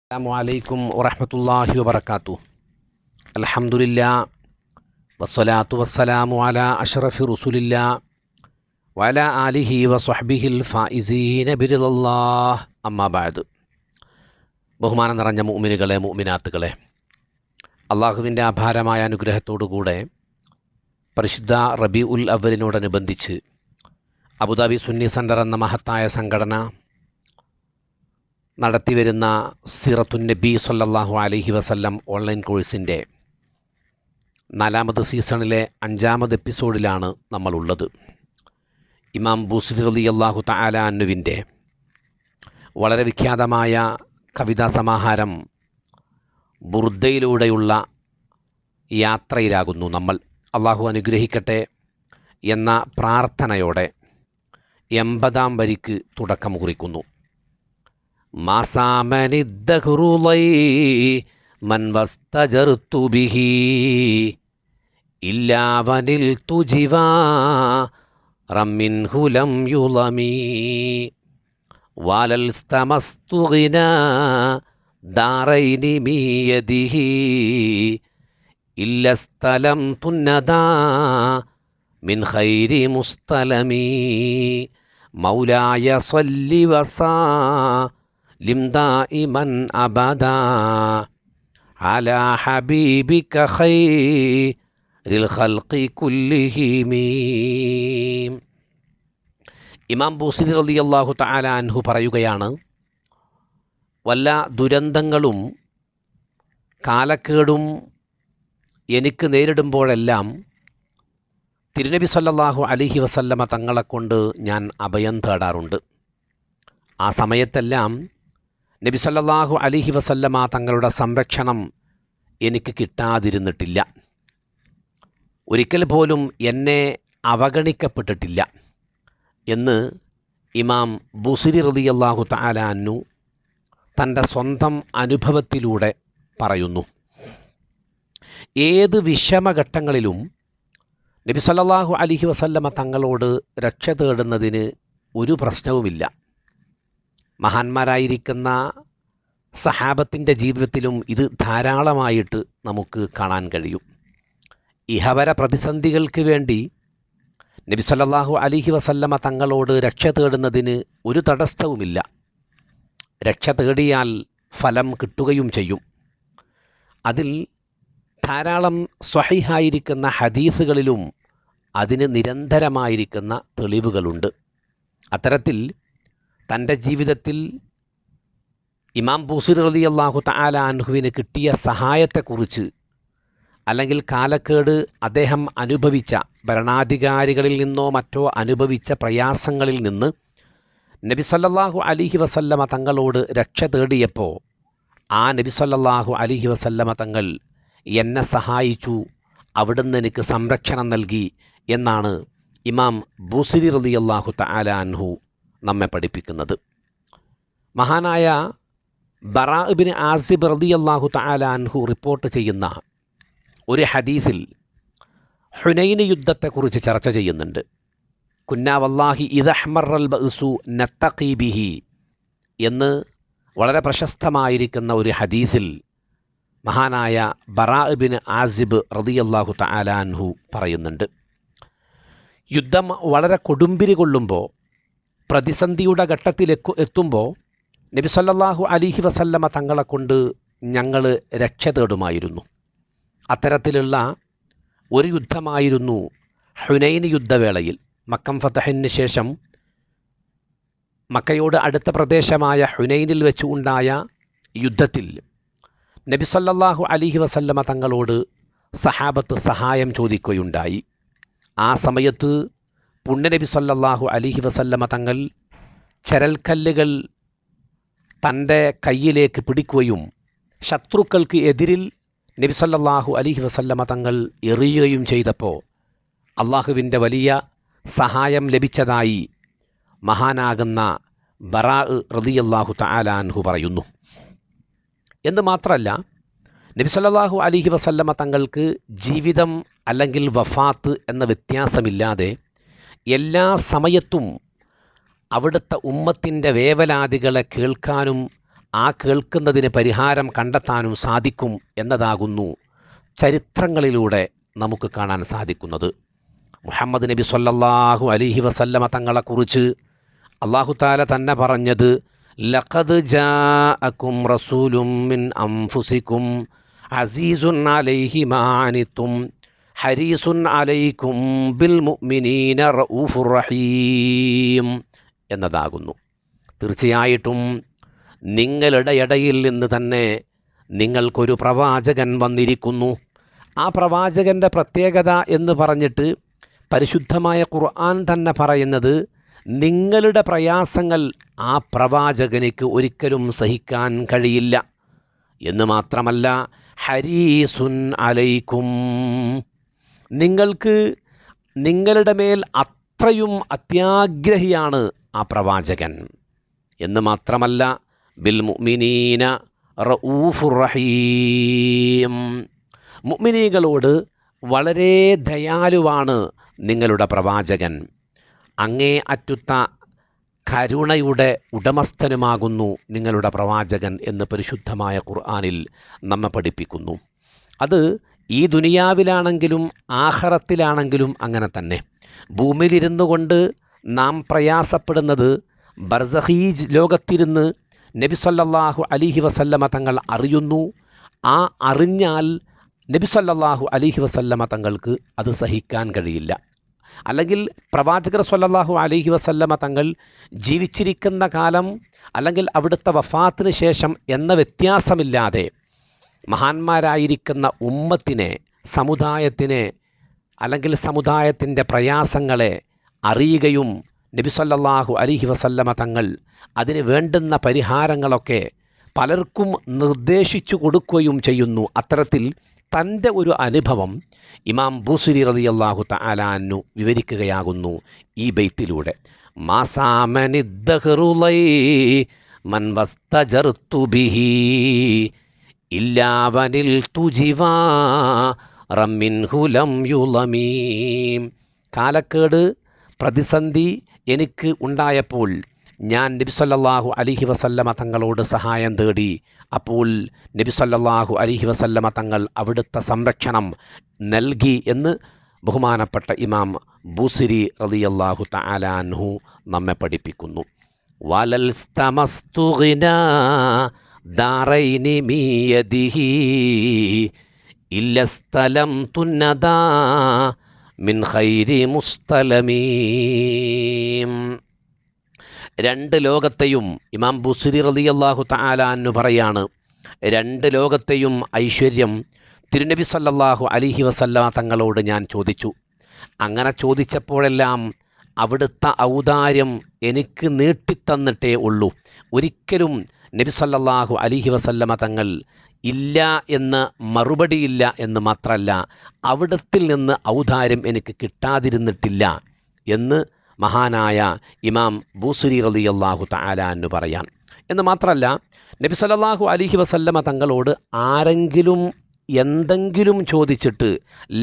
അസ്സലാമു അലൈക്കും വറഹ്മത്തുള്ളാഹി വബറകാതുഹു. അൽഹംദുലില്ലാഹ് വസ്സലാത്തു വസ്സലാമു അലാ അഷ്റഫി റസൂലില്ലാ വഅലാ ആലിഹി വസ്വഹ്ബിഹിൽ ഫായിസീന ബിറിദല്ലാഹ്. അമ്മാ ബഅദ്. ബഹുമാനം നിറഞ്ഞ മുഅ്മിനുകളെ, മുഅ്മിനാത്തുകളെ, അള്ളാഹുവിൻ്റെ അപാരമായ അനുഗ്രഹത്തോടുകൂടെ പരിശുദ്ധ റബീഉൽ അവ്വലിനോടനുബന്ധിച്ച് അബുദാബി സുന്നി സെൻ്റർ എന്ന മഹത്തായ സംഘടന നടത്തിവരുന്ന സീറത്തുൻ നബി സല്ലല്ലാഹു അലൈഹി വസല്ലം ഓൺലൈൻ കോഴ്സിൻ്റെ 4ാമത് സീസണിലെ 5ാമത് എപ്പിസോഡിലാണ് നമ്മളുള്ളത്. ഇമാം ബൂസിരി റളിയല്ലാഹു തആല അൻഹുവിൻ്റെ വളരെ വിഖ്യാതമായ കവിതാ സമാഹാരം ബുർദയിലൂടെയുള്ള യാത്രയിലാകുന്നു നമ്മൾ. അള്ളാഹു അനുഗ്രഹിക്കട്ടെ എന്ന പ്രാർത്ഥനയോടെ 80ാം വരിക്ക് തുടക്കം കുറിക്കുന്നു. മാസാമനിദ്ദഹ്റുളൈ മൻ വസ്തജർതു ബിഹി ഇല്ലാവനിൽ തുജിവാ റമ്മിൻഹു ലം യുളമി വലൽ സ്തമസ്തു ഗിനാ ദാറൈനി മിയദിഹി ഇല്ലസ്തലം തുന്നദാ മിൻ ഖൈരി മുസ്തലമി മൗലായ സ്വല്ലി വസാ ലിം ദായിമൻ അബദാ അലാ ഹബീബിക ഖൈറിൽ ഖൽഖി കുല്ലിഹിം. ഇമാം ബൂസിരി റളിയല്ലാഹു തആല അൻഹു പറയുകയാണ്, വല്ല ദുരന്തങ്ങളും കാലക്കേടും എനിക്ക് നേരിടുമ്പോഴെല്ലാം തിരുനബി സല്ലല്ലാഹു അലൈഹി വസല്ലമ തങ്ങളെക്കൊണ്ട് ഞാൻ അഭയം തേടാറുണ്ട്. ആ സമയത്തെല്ലാം നബി സല്ലല്ലാഹു അലൈഹി വസല്ലമ തങ്ങളുടെ സംരക്ഷണം എനിക്ക് കിട്ടാതിരുന്നിട്ടില്ല. ഒരിക്കൽ പോലും എന്നെ അവഗണിക്കപ്പെട്ടിട്ടില്ല എന്ന് ഇമാം ബൂസിരി റളിയല്ലാഹു തആല അൻഹു തൻ്റെ സ്വന്തം അനുഭവത്തിലൂടെ പറയുന്നു. ഏത് വിഷമഘട്ടങ്ങളിലും നബി സല്ലല്ലാഹു അലൈഹി വസല്ലമ തങ്ങളോട് രക്ഷ തേടുന്നതിന് ഒരു പ്രശ്നവുമില്ല. മഹാന്മാരായിരിക്കുന്ന സഹാബത്തിൻ്റെ ജീവിതത്തിലും ഇത് ധാരാളമായിട്ട് നമുക്ക് കാണാൻ കഴിയും. ഇഹവര പ്രതിസന്ധികൾക്ക് വേണ്ടി നബി സല്ലല്ലാഹു അലൈഹി വസല്ലമ തങ്ങളോട് രക്ഷ തേടുന്നതിന് ഒരു തടസ്സവുമില്ല. രക്ഷ തേടിയാൽ ഫലം കിട്ടുകയും ചെയ്യും. അതിൽ ധാരാളം സ്വഹീഹായിരിക്കുന്ന ഹദീസുകളിലും അതിന് നിരന്തരമായിരിക്കുന്ന തെളിവുകളുണ്ട്. അത്തരത്തിൽ തൻ്റെ ജീവിതത്തിൽ ഇമാം ബൂസിരി റളിയല്ലാഹു തആല അൻഹുവിന് കിട്ടിയ സഹായത്തെക്കുറിച്ച്, അല്ലെങ്കിൽ കാലക്കേട് അദ്ദേഹം അനുഭവിച്ച ഭരണാധികാരികളിൽ നിന്നോ മറ്റോ അനുഭവിച്ച പ്രയാസങ്ങളിൽ നിന്ന് നബി സല്ലല്ലാഹു അലൈഹി വസല്ലമ തങ്ങളോട് രക്ഷ തേടിയപ്പോൾ ആ നബി സല്ലല്ലാഹു അലൈഹി വസല്ലമ തങ്ങൾ എന്നെ സഹായിച്ചു, അവിടുന്ന് എനിക്ക് സംരക്ഷണം നൽകി എന്നാണ് ഇമാം ബൂസിരി റളിയല്ലാഹു തആല അൻഹു നമ്മെ പഠിപ്പിക്കുന്നത്. മഹാനായ ബറാ ഇബ്നു ആസിബ് റളിയല്ലാഹു തആല അൻഹു റിപ്പോർട്ട് ചെയ്യുന്ന ഒരു ഹദീസിൽ ഹുനൈൻ യുദ്ധത്തെക്കുറിച്ച് ചർച്ച ചെയ്യുന്നുണ്ട്. കുന്നാ വല്ലാഹി ഇദഹ്മറൽ ബഅ്സു നത്തഖി ബിഹി എന്ന് വളരെ പ്രശസ്തമായിരിക്കുന്ന ഒരു ഹദീസിൽ മഹാനായ ബറാ ഇബ്നു ആസിബ് റളിയല്ലാഹു തആല അൻഹു പറയുന്നുണ്ട്. യുദ്ധം വളരെ കൊടുമ്പിരി കൊള്ളുമ്പോൾ, പ്രതിസന്ധിയുടെ ഘട്ടത്തിലേക്ക് എത്തുമ്പോൾ നബി സല്ലല്ലാഹു അലൈഹി വസല്ലമ തങ്ങളെ കൊണ്ട് ഞങ്ങൾ രക്ഷ തേടുമായിരുന്നു. അത്തരത്തിലുള്ള ഒരു യുദ്ധമായിരുന്നു ഹുനൈൻ യുദ്ധവേളയിൽ. മക്കം ഫതഹിന് ശേഷം മക്കയോട് അടുത്ത പ്രദേശമായ ഹുനൈനിൽ വെച്ച് ഉണ്ടായ യുദ്ധത്തിൽ നബി സല്ലല്ലാഹു അലൈഹി വസല്ലമ തങ്ങളോട് സഹാബത്ത് സഹായം ചോദിക്കുകയുണ്ടായി. ആ സമയത്ത് പുണ്യനബി സല്ലല്ലാഹു അലൈഹി വസല്ലമ തങ്ങൾ ചരൽക്കല്ലുകൾ തൻ്റെ കയ്യിലേക്ക് പിടിക്കുകയും ശത്രുക്കൾക്ക് എതിരിൽ നബി സല്ലല്ലാഹു അലൈഹി വസല്ലമ തങ്ങൾ എറിയുകയും ചെയ്തപ്പോൾ അള്ളാഹുവിൻ്റെ വലിയ സഹായം ലഭിച്ചതായി മഹാനാകുന്ന ബറാ റളിയല്ലാഹു തആല അൻഹു പറയുന്നു. എന്ന് മാത്രമല്ല, നബി സല്ലല്ലാഹു അലൈഹി വസല്ലമ തങ്ങൾക്ക് ജീവിതം അല്ലെങ്കിൽ വഫാത്ത് എന്ന വ്യത്യാസമില്ലാതെ എല്ലാ സമയത്തും അവിടുത്തെ ഉമ്മത്തിൻ്റെ വേവലാതികളെ കേൾക്കാനും ആ കേൾക്കുന്നതിന് പരിഹാരം കണ്ടെത്താനും സാധിക്കും എന്നതാകുന്നു ചരിത്രങ്ങളിലൂടെ നമുക്ക് കാണാൻ സാധിക്കുന്നത്. മുഹമ്മദ് നബി സ്വല്ലല്ലാഹു അലൈഹി വസല്ലമ തങ്ങളെക്കുറിച്ച് അല്ലാഹു തആല തന്നെ പറഞ്ഞത് ലഖദ് ജാഅക്കും റസൂലും മിൻ അൻഫുസിക്കും അസീസുൻ അലൈഹി മാ അനിത്തും ഹരീസുൻ അലൈക്കും ബിൽ മുഅ്മിനീന റഊഫുർ റഹീം എന്നതാകുന്നു. തീർച്ചയായിട്ടും നിങ്ങളുടെ ഇടയിൽ നിന്ന് തന്നെ നിങ്ങൾക്കൊരു പ്രവാചകൻ വന്നിരിക്കുന്നു. ആ പ്രവാചകൻ്റെ പ്രത്യേകത എന്ന് പറഞ്ഞിട്ട് പരിശുദ്ധമായ ഖുർആൻ തന്നെ പറയുന്നത് നിങ്ങളുടെ പ്രയാസങ്ങൾ ആ പ്രവാചകനിക്ക് ഒരിക്കലും സഹിക്കാൻ കഴിയില്ല എന്ന് മാത്രമല്ല, ഹരീസുൻ അലൈക്കും, നിങ്ങൾക്ക് നിങ്ങളുടെ മേൽ അത്രയും അത്യാഗ്രഹിയാണ് ആ പ്രവാചകൻ എന്ന് മാത്രമല്ല, ബിൽ മുഅ്മിനീന റഊഫുർ റഹീം, മുഅ്മിനീകളോട് വളരെ ദയാലുവാണ് നിങ്ങളുടെ പ്രവാചകൻ, അങ്ങേ അറ്റുത്ത കരുണയുടെ ഉടമസ്ഥനുമാകുന്നു നിങ്ങളുടെ പ്രവാചകൻ എന്ന് പരിശുദ്ധമായ ഖുർആനിൽ നമ്മെ പഠിപ്പിക്കുന്നു. അത് ഈ ദുനിയാവിലാണെങ്കിലും ആഖിറത്തിലാണെങ്കിലും അങ്ങനെ തന്നെ. ഭൂമിയിലിരുന്നു കൊണ്ട് നാം പ്രയാസപ്പെടുന്നത് ബർസഖീജ് ലോകത്തിരുന്ന് നബി സല്ലല്ലാഹു അലൈഹി വസല്ലമ തങ്ങൾ അറിയുന്നു. ആ അറിഞ്ഞാൽ നബി സല്ലല്ലാഹു അലൈഹി വസല്ലമ തങ്ങൾക്ക് അത് സഹിക്കാൻ കഴിയില്ല. അല്ലെങ്കിൽ പ്രവാചകർ സല്ലല്ലാഹു അലൈഹി വസല്ലമ തങ്ങൾ ജീവിച്ചിരിക്കുന്ന കാലം അല്ലെങ്കിൽ അവിടുത്തെ വഫാത്തിന് ശേഷം എന്ന വ്യത്യാസമില്ലാതെ മഹാന്മാരായിരിക്കുന്ന ഉമ്മത്തിനെ, സമുദായത്തിനെ അല്ലെങ്കിൽ സമുദായത്തിൻ്റെ പ്രയാസങ്ങളെ അറിയുകയും നബി സല്ലല്ലാഹു അലൈഹി വസല്ലമ തങ്ങൾ അതിന് വേണ്ടുന്ന പരിഹാരങ്ങളൊക്കെ പലർക്കും നിർദ്ദേശിച്ചു കൊടുക്കുകയും ചെയ്യുന്നു. അത്തരത്തിൽ തൻ്റെ ഒരു അനുഭവം ഇമാം ബൂസിരി റളിയല്ലാഹു തആല അൻഹു വിവരിക്കുകയാകുന്നു ഈ ബൈത്തിലൂടെ. മാസാമനിദ്ദഹറുലൈ മൻ വസ്തജർതു ബിഹി ഇല്ലാവനിൽ തുജിവാ റമ്മിൻഹു ലം യുളമീം. കാലക്കേട്, പ്രതിസന്ധി എനിക്ക് ഉണ്ടായപ്പോൾ ഞാൻ നബി സല്ലല്ലാഹു അലൈഹി വസല്ലമ തങ്ങളോട് സഹായം തേടി. അപ്പോൾ നബി സല്ലല്ലാഹു അലൈഹി വസല്ലമ തങ്ങൾ അവിടുത്തെ സംരക്ഷണം നൽകി എന്ന് ബഹുമാനപ്പെട്ട ഇമാം ബൂസിരി റളിയല്ലാഹു തആല അൻഹു നമ്മെ പഠിപ്പിക്കുന്നു. വലൽ സ്തമസ്തുഗ്നാ ദാറൈനി മിയദിഹി ഇല്ലസ്തലം തുന്നദാ മിൻ ഖൈരി മുസ്തലമീം. രണ്ട് ലോകത്തെയും ഇമാം ബുസ്രി റളിയല്ലാഹു തആല അൻഹു പറയാണ്, രണ്ട് ലോകത്തെയും ഐശ്വര്യം തിരുനബി സല്ലല്ലാഹു അലൈഹി വസല്ലമ തങ്ങളോട് ഞാൻ ചോദിച്ചു. അങ്ങനെ ചോദിച്ചപ്പോഴെല്ലാം അവിടുത്തെ ഔദാര്യം എനിക്ക് നീട്ടിത്തന്നിട്ടേ ഉള്ളൂ. ഒരിക്കലും നബി സല്ലല്ലാഹു അലൈഹി വസല്ലമ തങ്ങൾ ഇല്ല എന്ന് മറുപടിയില്ല എന്ന് മാത്രമല്ല, അവിടത്തിൽ നിന്ന് ഔദാര്യം എനിക്ക് കിട്ടാതിരുന്നിട്ടില്ല എന്ന് മഹാനായ ഇമാം ബൂസിരി റളിയല്ലാഹു തആല അൻഹു പറയാൻ. എന്ന് മാത്രമല്ല, നബി സല്ലല്ലാഹു അലൈഹി വസല്ലമ തങ്ങളോട് ആരെങ്കിലും എന്തെങ്കിലും ചോദിച്ചിട്ട്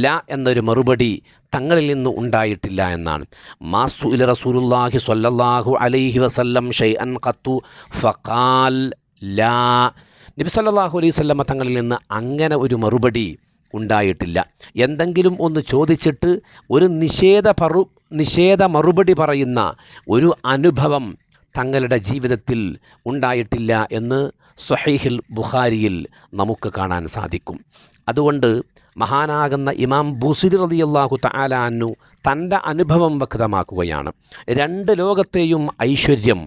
ല എന്നൊരു മറുപടി തങ്ങളിൽ നിന്ന് ഉണ്ടായിട്ടില്ല എന്നാണ്. മാസുഇല റസൂലുള്ളാഹി സ്വല്ലല്ലാഹു അലൈഹി വസല്ലം ഷൈഅൻ ഖത്തു ഫഖാൽ ലാ. നബി സല്ലല്ലാഹു അലൈഹി വസല്ലമ തങ്ങളിൽ നിന്ന് അങ്ങനെ ഒരു മറുപടി ഉണ്ടായിട്ടില്ല. എന്തെങ്കിലും ഒന്ന് ചോദിച്ചിട്ട് ഒരു നിഷേധ മറുപടി പറയുന്ന ഒരു അനുഭവം തങ്ങളുടെ ജീവിതത്തിൽ ഉണ്ടായിട്ടില്ല എന്ന് സ്വഹീഹുൽ ബുഖാരിയിൽ നമുക്ക് കാണാൻ സാധിക്കും. അതുകൊണ്ട് മഹാനാകുന്ന ഇമാം ബൂസിരി റളിയല്ലാഹു തആല അൻഹു തൻ്റെ അനുഭവം വ്യക്തമാക്കുകയാണ്. രണ്ട് ലോകത്തെയും ഐശ്വര്യം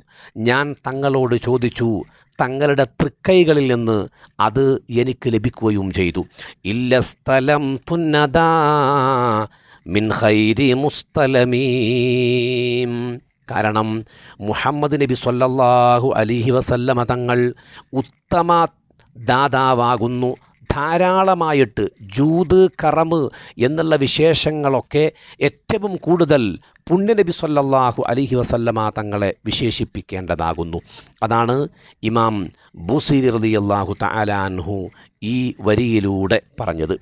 ഞാൻ തങ്ങളോട് ചോദിച്ചു, തങ്ങളുടെ തൃക്കൈകളിൽ നിന്ന് അത് എനിക്ക് ലഭിക്കുകയും ചെയ്തു. ഇല്ല സ്ഥലം തുന്നദാ മിൻ ഖൈരി മുസ്തലമീം. കാരണം മുഹമ്മദ് നബി സ്വല്ലല്ലാഹു അലൈഹി വസല്ലമ തങ്ങൾ ഉത്തമ ദാതാവാകുന്നു. ധാരാളമായിട്ട് ജൂദ്, കറമ് എന്നുള്ള വിശേഷങ്ങളൊക്കെ ഏറ്റവും കൂടുതൽ പുണ്യനബി സ്വല്ലല്ലാഹു അലൈഹി വസല്ലമ തങ്ങളെ വിശേഷിപ്പിക്കേണ്ടതാകുന്നു. അതാണ് ഇമാം ബൂസിരി റളിയല്ലാഹു തആല അൻഹു ഈ വരിയിലൂടെ പറഞ്ഞത്.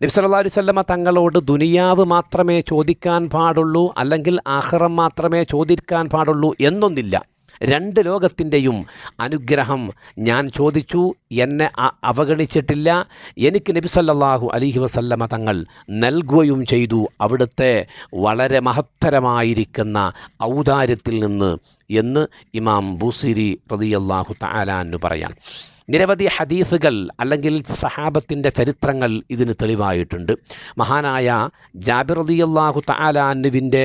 നബി സല്ലല്ലാഹു അലൈഹി വസല്ലമ തങ്ങളോട് ദുനിയാവ് മാത്രമേ ചോദിക്കാൻ പാടുള്ളൂ, അല്ലെങ്കിൽ ആഖിറം മാത്രമേ ചോദിക്കാൻ പാടുള്ളൂ എന്നൊന്നില്ല. രണ്ട് ലോകത്തിൻ്റെയും അനുഗ്രഹം ഞാൻ ചോദിച്ചു, എന്നെ അവഗണിച്ചിട്ടില്ല. എനിക്ക് നബി സല്ലല്ലാഹു അലൈഹി വസല്ലമ തങ്ങൾ നൽകുകയും ചെയ്തു, അവിടുത്തെ വളരെ മഹത്തരമായിരിക്കുന്ന ഔദാര്യത്തിൽ നിന്ന് എന്ന് ഇമാം ബൂസിരി റളിയല്ലാഹു തആല അൻഹു പറയാൻ. നിരവധി ഹദീസുകൾ അല്ലെങ്കിൽ സഹാബത്തിൻ്റെ ചരിത്രങ്ങൾ ഇതിന് തെളിവായിട്ടുണ്ട്. മഹാനായ ജാബിർ റളിയല്ലാഹു തആല അൻഹുവിൻ്റെ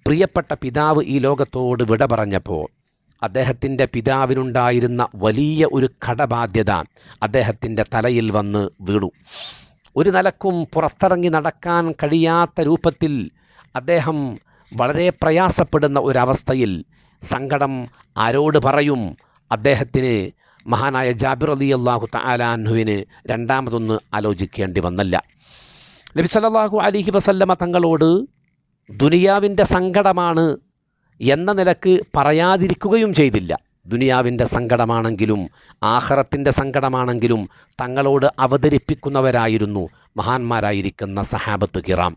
പ്രിയപ്പെട്ട പിതാവ് ഈ ലോകത്തോട് വിട പറഞ്ഞപ്പോൾ അദ്ദേഹത്തിൻ്റെ പിതാവിനുണ്ടായിരുന്ന വലിയ ഒരു കടബാധ്യത അദ്ദേഹത്തിൻ്റെ തലയിൽ വന്ന് വീണു. ഒരു നിലക്കും പുറത്തിറങ്ങി നടക്കാൻ കഴിയാത്ത രൂപത്തിൽ അദ്ദേഹം വളരെ പ്രയാസപ്പെടുന്ന ഒരവസ്ഥയിൽ സങ്കടം ആരോട് പറയും? അദ്ദേഹത്തിന് മഹാനായ ജാബിർ റളിയല്ലാഹു തആല അൻഹുവിന് രണ്ടാമതൊന്ന് ആലോചിക്കേണ്ടി വന്നില്ല. നബി സല്ലല്ലാഹു അലൈഹി വസല്ലമ തങ്ങളോട് ദുനിയാവിൻ്റെ സങ്കടമാണ് എന്ന നിലക്ക് പറയാതിരിക്കുകയും ചെയ്തില്ല. ദുനിയാവിൻ്റെ സങ്കടമാണെങ്കിലും ആഖിറത്തിൻ്റെ സങ്കടമാണെങ്കിലും തങ്ങളോട് അവതരിപ്പിക്കുന്നവരായിരുന്നു മഹാന്മാരായിരിക്കുന്ന സഹാബത്ത് കിറാം.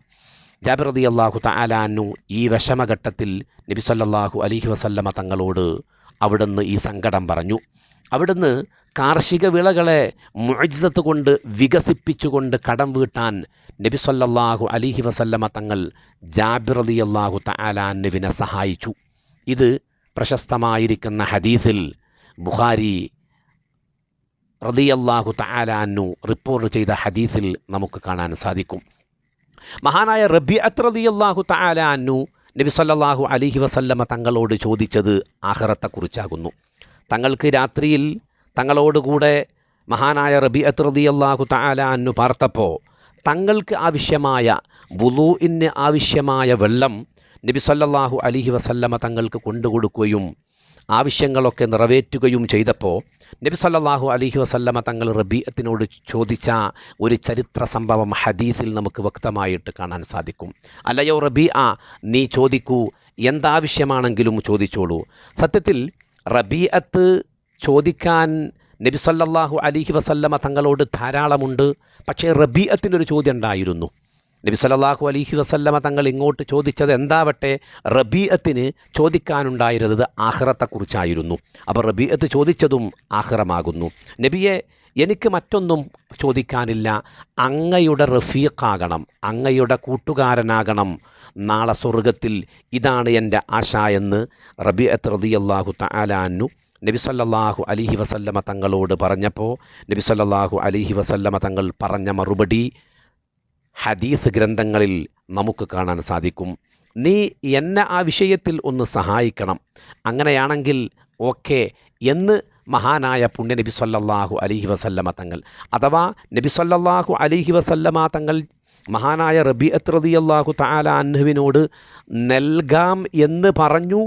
ജാബിർ റളിയല്ലാഹു തആല അൻഹു ഈ വിഷമഘട്ടത്തിൽ നബി സല്ലല്ലാഹു അലൈഹി വസല്ലമ തങ്ങളോട് അവിടുന്ന് ഈ സങ്കടം പറഞ്ഞു. അവിടുന്ന് കാർഷിക വിളകളെ മുഅ്ജിസത്ത് കൊണ്ട് വികസിപ്പിച്ചുകൊണ്ട് കടം വീട്ടാൻ നബി സല്ലല്ലാഹു അലൈഹി വസല്ലമ തങ്ങൾ ജാബിർ റളിയല്ലാഹു തആല അൻഹുവിനെ സഹായിച്ചു. ഇത് പ്രശസ്തമായിരിക്കുന്ന ഹദീസിൽ ബുഖാരി റളിയല്ലാഹു തആല അൻഹു റിപ്പോർട്ട് ചെയ്ത ഹദീസിൽ നമുക്ക് കാണാൻ സാധിക്കും. മഹാനായ റബീഅത്ത് റളിയല്ലാഹു തആല അൻഹു നബി സല്ലല്ലാഹു അലൈഹി വസല്ലമ തങ്ങളോട് ചോദിച്ചത് ആഖിറത്തെക്കുറിച്ചാകുന്നു. തങ്ങൾക്ക് രാത്രിയിൽ തങ്ങളോടുകൂടെ മഹാനായ റബീഅത്ത് റളിയല്ലാഹു തആല അൻഹു പാർത്തപ്പോൾ തങ്ങൾക്ക് ആവശ്യമായ വുളൂഇന് ആവശ്യമായ വെള്ളം നബി സല്ലല്ലാഹു അലൈഹി വസല്ലമ തങ്ങൾക്ക് കൊണ്ടുകൊടുക്കുകയും ആവശ്യങ്ങളൊക്കെ നിറവേറ്റുകയും ചെയ്തപ്പോൾ നബി സല്ലല്ലാഹു അലൈഹി വസല്ലമ തങ്ങൾ റബീഅത്തിനോട് ചോദിച്ച ഒരു ചരിത്ര സംഭവം ഹദീസിൽ നമുക്ക് വ്യക്തമായിട്ട് കാണാൻ സാധിക്കും. അല്ലയോ റബീഅ, നീ ചോദിക്കൂ, എന്താവശ്യമാണെങ്കിലും ചോദിച്ചോളൂ. സത്യത്തിൽ റബീഅത്ത് ചോദിക്കാൻ നബി സല്ലല്ലാഹു അലൈഹി വസല്ലമ തങ്ങളോട് ധാരാളമുണ്ട്. പക്ഷേ റബീഅത്തിനൊരു ചോദ്യം ഉണ്ടായിരുന്നു. നബി സല്ലല്ലാഹു അലൈഹി വസല്ലമ തങ്ങൾ ഇങ്ങോട്ട് ചോദിച്ചത് എന്താവട്ടെ, റബീഅത്തിന് ചോദിക്കാനുണ്ടായിരുന്നത് ആഖിറത്തെക്കുറിച്ചായിരുന്നു. അപ്പോൾ റബീഅത്ത് ചോദിച്ചതും ആഖിറമാകുന്നു. നബിയെ, എനിക്ക് മറ്റൊന്നും ചോദിക്കാനില്ല, അങ്ങയുടെ റഫീഖാകണം, അങ്ങയുടെ കൂട്ടുകാരനാകണം നാളെ സ്വർഗത്തിൽ, ഇതാണ് എൻ്റെ ആശ എന്ന് റബീഅത്ത് റളിയല്ലാഹു തആല അൻഹു നബി സല്ലല്ലാഹു അലൈഹി വസല്ലമ തങ്ങളോട് പറഞ്ഞപ്പോൾ നബി സല്ലല്ലാഹു അലൈഹി വസല്ലമ തങ്ങൾ പറഞ്ഞ മറുപടി ഹദീസ് ഗ്രന്ഥങ്ങളിൽ നമുക്ക് കാണാൻ സാധിക്കും. നീ എന്നെ ആ വിഷയത്തിൽ ഒന്ന് സഹായിക്കണം, അങ്ങനെയാണെങ്കിൽ ഓക്കെ എന്ന് മഹാനായ പുണ്യ നബി സല്ലല്ലാഹു അലൈഹി വസല്ലമ തങ്ങൾ, അഥവാ നബി സല്ലല്ലാഹു അലൈഹി വസല്ലമ തങ്ങൾ മഹാനായ റബീഅത്ത് റളിയല്ലാഹു തആല അൻഹുവിനോട് നൽകാം എന്ന് പറഞ്ഞു.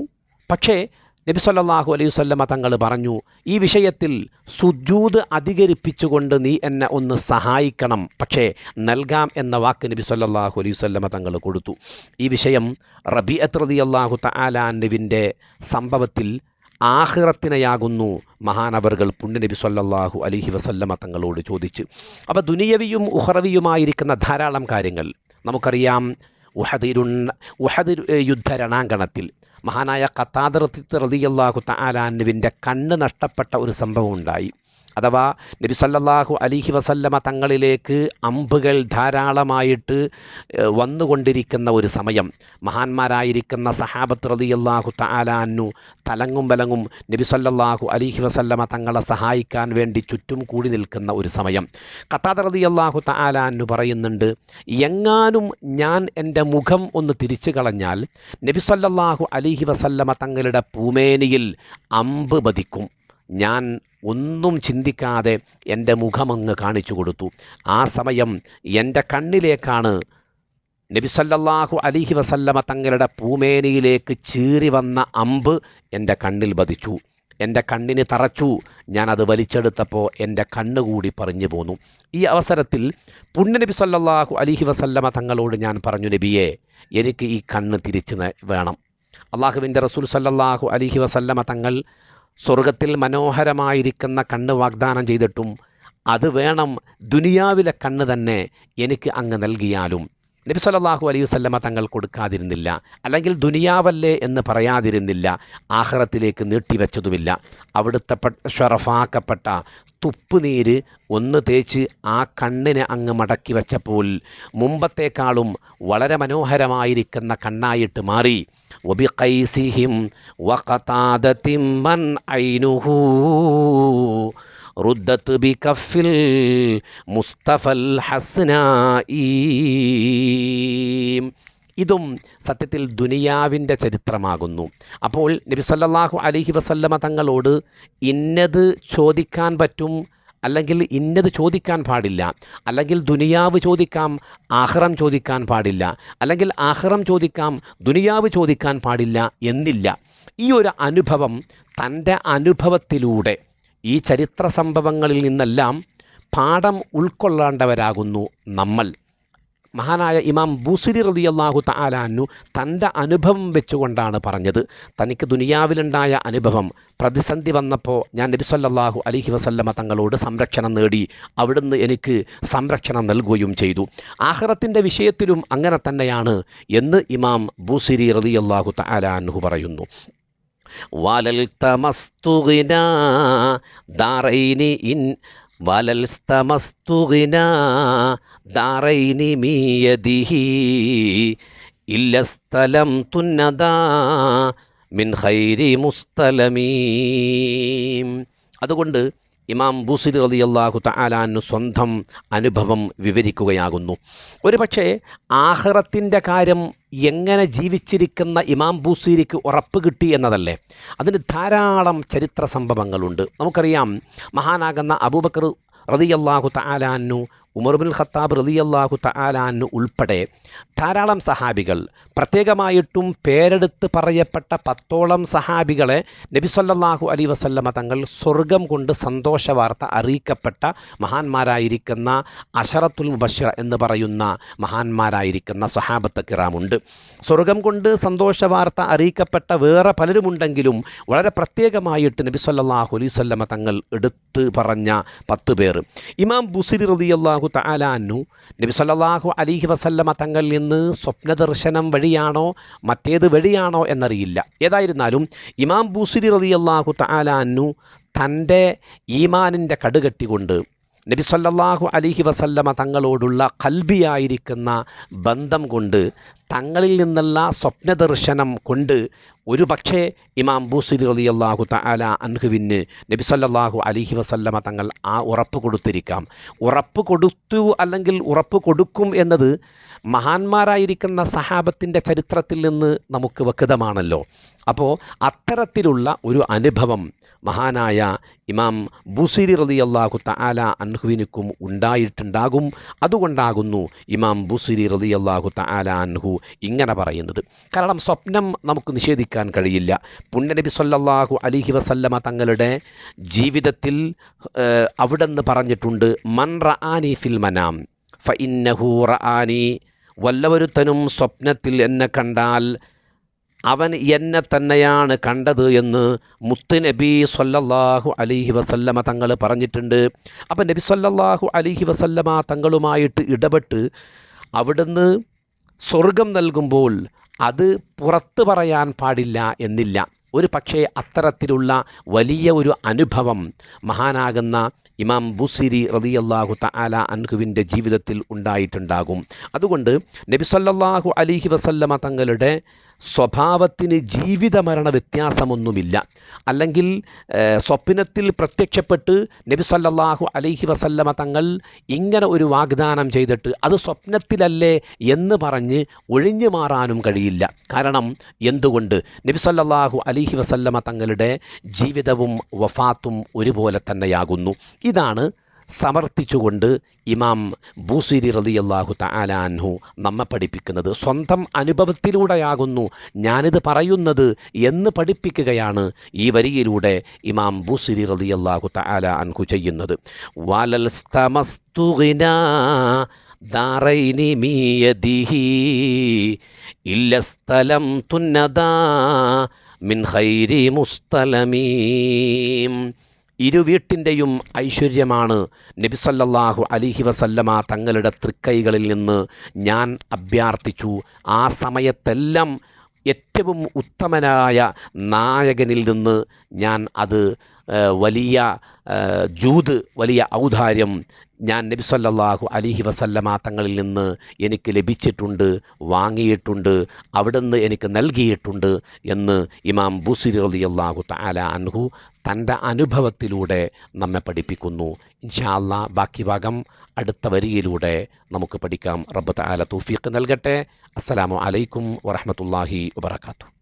പക്ഷേ നബി സല്ലല്ലാഹു അലൈഹി വസല്ലമ തങ്ങൾ പറഞ്ഞു, ഈ വിഷയത്തിൽ സുജൂദ് അധികരിപ്പിച്ചുകൊണ്ട് നീ എന്നെ ഒന്ന് സഹായിക്കണം, പക്ഷേ നൽകാം എന്ന വാക്ക് നബി സല്ലല്ലാഹു അലൈഹി വസല്ലമ തങ്ങൾ കൊടുത്തു. ഈ വിഷയം റബീഅത്ത് റളിയല്ലാഹു തആല അൻഹുവിൻ്റെ സംഭവത്തിൽ ആഖിറത്തിനെയാകുന്നു മഹാനവറുകൾ പുണ്യനബി സല്ലല്ലാഹു അലൈഹി വസല്ലമ തങ്ങളോട് ചോദിച്ച്. അപ്പോൾ ദുനിയവിയും ഉഖറവിയുമായിരിക്കുന്ന ധാരാളം കാര്യങ്ങൾ നമുക്കറിയാം. ഉഹദ് യുദ്ധ രണാങ്കണത്തിൽ മഹാനായ ഖത്താദ റളിയല്ലാഹു തആല അൻഹുവിൻ്റെ കണ്ണ് നഷ്ടപ്പെട്ട ഒരു സംഭവം ഉണ്ടായി. അഥവാ നബി സല്ലല്ലാഹു അലൈഹി വസല്ലമ തങ്ങളിലേക്ക് അമ്പുകൾ ധാരാളമായിട്ട് വന്നുകൊണ്ടിരിക്കുന്ന ഒരു സമയം, മഹാന്മാരായിരിക്കുന്ന സഹാബത്ത് റളിയല്ലാഹു തആല അൻഹു തലങ്ങും വലങ്ങും നബി സല്ലല്ലാഹു അലൈഹി വസല്ലമ തങ്ങളെ സഹായിക്കാൻ വേണ്ടി ചുറ്റും കൂടി നിൽക്കുന്ന ഒരു സമയം, ഖത്താദ റളിയല്ലാഹു തആല അൻഹു പറയുന്നുണ്ട്, എങ്ങാനും ഞാൻ എൻ്റെ മുഖം ഒന്ന് തിരിച്ചു കളഞ്ഞാൽ നബി സല്ലല്ലാഹു അലൈഹി വസല്ലമ തങ്ങളുടെ പൂമേനിയിൽ അമ്പ് പതിക്കും. ഞാൻ ഒന്നും ചിന്തിക്കാതെ എൻ്റെ മുഖമങ്ങ് കാണിച്ചു കൊടുത്തു. ആ സമയം എൻ്റെ കണ്ണിലേക്കാണ് നബി സല്ലല്ലാഹു അലൈഹി വസല്ലമ തങ്ങളുടെ പൂമേനിയിലേക്ക് ചീറി വന്ന അമ്പ് എൻ്റെ കണ്ണിൽ പതിച്ചു. എൻ്റെ കണ്ണിന് തറച്ചു. ഞാനത് വലിച്ചെടുത്തപ്പോൾ എൻ്റെ കണ്ണുകൂടി പറഞ്ഞു പോന്നു. ഈ അവസരത്തിൽ പുണ്യനബി സല്ലല്ലാഹു അലൈഹി വസല്ലമ തങ്ങളോട് ഞാൻ പറഞ്ഞു, നബിയെ, എനിക്ക് ഈ കണ്ണ് തിരിച്ച് വേണം. അള്ളാഹുവിൻ്റെ റസൂൽ സല്ലല്ലാഹു അലൈഹി വസല്ലമ തങ്ങൾ സ്വർഗത്തിൽ മനോഹരമായിരിക്കുന്ന കണ്ണ് വാഗ്ദാനം ചെയ്തിട്ടും അത് വേണം, ദുനിയാവിലെ കണ്ണ് തന്നെ എനിക്ക് അങ്ങ് നൽകിയാലും നബി സല്ലല്ലാഹു അലൈഹി വസല്ലമ തങ്ങൾ കൊടുക്കാതിരുന്നില്ല, അല്ലെങ്കിൽ ദുനിയാവല്ലേ എന്ന് പറയാതിരുന്നില്ല, ആഖിറത്തിലേക്ക് നീട്ടിവെച്ചതുമില്ല. അവിടുത്തെ ഷറഫാക്കപ്പെട്ട തുപ്പുനീര് ഒന്ന് തേച്ച് ആ കണ്ണിനെ അങ്ങ് മടക്കി വെച്ചപ്പോൾ മുമ്പത്തേക്കാളും വളരെ മനോഹരമായിരിക്കുന്ന കണ്ണായിട്ട് മാറി. വബിഖൈസിഹിം വഖതാദതിം മൻ ഐനുഹു റുദ്ദത്ത് ബികഫിൽ മുസ്തഫൽ ഹസ്നായി. ഇതും സത്യത്തിൽ ദുനിയാവിൻ്റെ ചരിത്രമാകുന്നു. അപ്പോൾ നബി സല്ലല്ലാഹു അലൈഹി വസല്ലമ തങ്ങളോട് ഇന്നത് ചോദിക്കാൻ പറ്റും, അല്ലെങ്കിൽ ഇന്നത് ചോദിക്കാൻ പാടില്ല, അല്ലെങ്കിൽ ദുനിയാവ് ചോദിക്കാം ആഖിറം ചോദിക്കാൻ പാടില്ല, അല്ലെങ്കിൽ ആഖിറം ചോദിക്കാം ദുനിയാവ് ചോദിക്കാൻ പാടില്ല എന്നില്ല. ഈ ഒരു അനുഭവം തൻ്റെ അനുഭവത്തിലൂടെ ഈ ചരിത്ര സംഭവങ്ങളിൽ നിന്നെല്ലാം പാഠം ഉൾക്കൊള്ളേണ്ടവരാകുന്നു നമ്മൾ. മഹാനായ ഇമാം ബൂസിരി റളിയല്ലാഹു തആല അൻഹു തൻ്റെ അനുഭവം വെച്ചുകൊണ്ടാണ് പറഞ്ഞത്. തനിക്ക് ദുനിയാവിലുണ്ടായ അനുഭവം, പ്രതിസന്ധി വന്നപ്പോൾ ഞാൻ നബി സല്ലല്ലാഹു അലൈഹി വസല്ലമ തങ്ങളോട് സംരക്ഷണം നേടി, അവിടുന്ന് എനിക്ക് സംരക്ഷണം നൽകുകയും ചെയ്തു. ആഖിറത്തിൻ്റെ വിഷയത്തിലും അങ്ങനെ തന്നെയാണ് എന്ന് ഇമാം ബൂസിരി റളിയല്ലാഹു തആല അൻഹു പറയുന്നു. വലൽതമസ്തുഗിനാ ദാറൈനി ഇൻ വലൽതമസ്തുഗിനാ ദാറൈനി മിയദിഹി ഇല്ലസ്തലം തുന്നദാ മിൻ ഖൈരി മുസ്തലമീം. അതുകൊണ്ട് ഇമാം ബൂസിരി റളിയല്ലാഹു തആല അൻഹു സ്വന്തം അനുഭവം വിവരിക്കുകയാകുന്നു. ഒരു പക്ഷേ ആഖിറത്തിൻ്റെ കാര്യം എങ്ങനെ ജീവിച്ചിരിക്കുന്ന ഇമാം ബൂസിരിക്ക് ഉറപ്പ് കിട്ടി എന്നതല്ലേ? അതിന് ധാരാളം ചരിത്ര സംഭവങ്ങളുണ്ട്. നമുക്കറിയാം, മഹാനാകുന്ന അബൂബക്കർ റളിയല്ലാഹു തആല അൻഹു, ഉമർ ഇബ്നുൽ ഖത്താബ് റളിയല്ലാഹു തആല അൻഹു ഉൾപ്പെടെ ധാരാളം സഹാബികൾ, പ്രത്യേകമായിട്ടും പേരെടുത്ത് പറയപ്പെട്ട 10ഓളം സഹാബികളെ നബി സല്ലല്ലാഹു അലൈഹി വസല്ലമ തങ്ങൾ സ്വർഗം കൊണ്ട് സന്തോഷ വാർത്ത അറിയിക്കപ്പെട്ട മഹാന്മാരായിരിക്കുന്ന അശറത്തുൽ മുബശ്ശിറ എന്ന് പറയുന്ന മഹാന്മാരായിരിക്കുന്ന സ്വഹാബത്ത് കിറാമുണ്ട്. സ്വർഗം കൊണ്ട് സന്തോഷ വാർത്ത അറിയിക്കപ്പെട്ട വേറെ പലരുമുണ്ടെങ്കിലും വളരെ പ്രത്യേകമായിട്ട് നബി സല്ലല്ലാഹു അലൈഹി വസല്ലമ തങ്ങൾ എടുത്ത് പറഞ്ഞ 10 പേർ. ഇമാം ബൂസിരി റളിയല്ലാഹു തആല അൻഹു നബി സല്ലല്ലാഹു അലൈഹി വസല്ലമ തങ്ങളിൽ നിന്ന് സ്വപ്നദർശനം വഴിയാണോ മറ്റേത് വഴിയാണോ എന്നറിയില്ല. ഏതായിരുന്നാലും ഇമാം ബൂസിരി റളിയല്ലാഹു തആല അൻഹു തൻ്റെ ഈമാനിൻ്റെ കടുകെട്ടിക്കൊണ്ട് നബി സല്ലല്ലാഹു അലൈഹി വസല്ലമ തങ്ങളോടുള്ള ഖൽബിയായിരിക്കുന്ന ബന്ധം കൊണ്ട്, തങ്ങളിൽ നിന്നുള്ള സ്വപ്നദർശനം കൊണ്ട് ഒരു പക്ഷേ ഇമാം ബൂസിരി റളിയല്ലാഹു തആല അൻഹുവിന് നബി സല്ലല്ലാഹു അലൈഹി വസല്ലമ തങ്ങൾ ആ ഉറപ്പ് കൊടുത്തിരിക്കാം. ഉറപ്പ് കൊടുത്തു, അല്ലെങ്കിൽ ഉറപ്പ് കൊടുക്കും എന്നത് മഹാന്മാരായിരിക്കുന്ന സഹാബത്തിൻ്റെ ചരിത്രത്തിൽ നിന്ന് നമുക്ക് വ്യക്തമാണല്ലോ. അപ്പോൾ അത്തരത്തിലുള്ള ഒരു അനുഭവം മഹാനായ ഇമാം ബൂസിരി റളിയല്ലാഹു തആല അൻഹുവിനും ഉണ്ടായിട്ടുണ്ടാകും. അതുകൊണ്ടാകുന്നു ഇമാം ബൂസിരി റളിയല്ലാഹു തആല അൻഹു ഇങ്ങനെ പറയുന്നത്. കാരണം സ്വപ്നം നമുക്ക് നിഷേധിക്കാൻ കഴിയില്ല. പുണ്യനബി സല്ലല്ലാഹു അലൈഹി വസല്ലമ തങ്ങളുടെ ജീവിതത്തിൽ അവിടെന്ന് പറഞ്ഞിട്ടുണ്ട്, മൻ റആനി ഫിൽ മനാം ഫഇന്നഹു റആനി. വല്ലവരുത്തനും സ്വപ്നത്തിൽ എന്നെ കണ്ടാൽ അവൻ എന്നെ തന്നെയാണ് കണ്ടത് എന്ന് മുത്തുനബി സല്ലല്ലാഹു അലൈഹി വസല്ലമ തങ്ങൾ പറഞ്ഞിട്ടുണ്ട്. അപ്പം നബി സല്ലല്ലാഹു അലൈഹി വസല്ലമ തങ്ങളുമായിട്ട് ഇടപെട്ട് അവിടുന്ന് സ്വർഗം നൽകുമ്പോൾ അത് പുറത്ത് പറയാൻ പാടില്ല എന്നില്ല. ഒരു പക്ഷേ അത്തരത്തിലുള്ള വലിയ ഒരു അനുഭവം മഹാനാകുന്ന ഇമാം ബൂസിരി റളിയല്ലാഹു തആല അൻഹുവിൻ്റെ ജീവിതത്തിൽ ഉണ്ടായിട്ടുണ്ടാകും. അതുകൊണ്ട് നബി സല്ലല്ലാഹു അലൈഹി വസല്ലമ തങ്ങളുടെ സ്വഭാവത്തിന് ജീവിതമരണ വ്യത്യാസമൊന്നുമില്ല. അല്ലെങ്കിൽ സ്വപ്നത്തിൽ പ്രത്യക്ഷപ്പെട്ട് നബി സല്ലല്ലാഹു അലൈഹി വസല്ലമ തങ്ങൾ ഇങ്ങനെ ഒരു വാഗ്ദാനം ചെയ്തിട്ട് അത് സ്വപ്നത്തിലല്ലേ എന്ന് പറഞ്ഞ് ഒഴിഞ്ഞു മാറാനും കഴിയില്ല. കാരണം എന്തുകൊണ്ട്? നബി സല്ലല്ലാഹു അലൈഹി വസല്ലമ തങ്ങളുടെ ജീവിതവും വഫാത്തും ഒരുപോലെ തന്നെയാകുന്നു. ഇതാണ് സമർത്ഥിച്ചുകൊണ്ട് ഇമാം ബൂസിരി റളിയല്ലാഹു തആല അൻഹു നമ്മെ പഠിപ്പിക്കുന്നത്. സ്വന്തം അനുഭവത്തിലൂടെയാകുന്നു ഞാനിത് പറയുന്നത് എന്ന് പഠിപ്പിക്കുകയാണ് ഈ വരിയിലൂടെ ഇമാം ബൂസിരി റളിയല്ലാഹു തആല അൻഹു ചെയ്യുന്നത്. വലൽസ്തമസ്തുഗിനാ ദാറൈനി മിയദിഹി ഇല്ലസ്തലം തുന്നദാ മിൻ ഖൈരി മുസ്തലമീം. ഇരു വീട്ടിൻ്റെയും ഐശ്വര്യമാണ് നബി സല്ലല്ലാഹു അലൈഹി വസല്ലമ തങ്ങളുടെ തൃക്കൈകളിൽ നിന്ന് ഞാൻ അഭ്യർത്ഥിച്ചു. ആ സമയത്തെല്ലാം ഏറ്റവും ഉത്തമനായ നായകനിൽ നിന്ന് ഞാൻ അത് വലിയ ജൂദ്, വലിയ ഔദാര്യം ഞാൻ നബി സല്ലല്ലാഹു അലൈഹി വസല്ലമ തങ്ങളിൽ നിന്ന് എനിക്ക് ലഭിച്ചിട്ടുണ്ട്, വാങ്ങിയിട്ടുണ്ട്, അവിടുന്ന് എനിക്ക് നൽകിയിട്ടുണ്ട് എന്ന് ഇമാം ബുസ്രി റളിയല്ലാഹു തആല അൻഹു തൻ്റെ അനുഭവത്തിലൂടെ നമ്മെ പഠിപ്പിക്കുന്നു. ഇൻഷാ അല്ലാഹ് ബാക്കി ഭാഗം അടുത്ത വരിയിലൂടെ നമുക്ക് പഠിക്കാം. റബ്ബ് തആല തൗഫീഖ് നൽകട്ടെ. അസ്സലാമു അലൈക്കും വറഹ്മത്തുള്ളാഹി വബറകാതുഹു.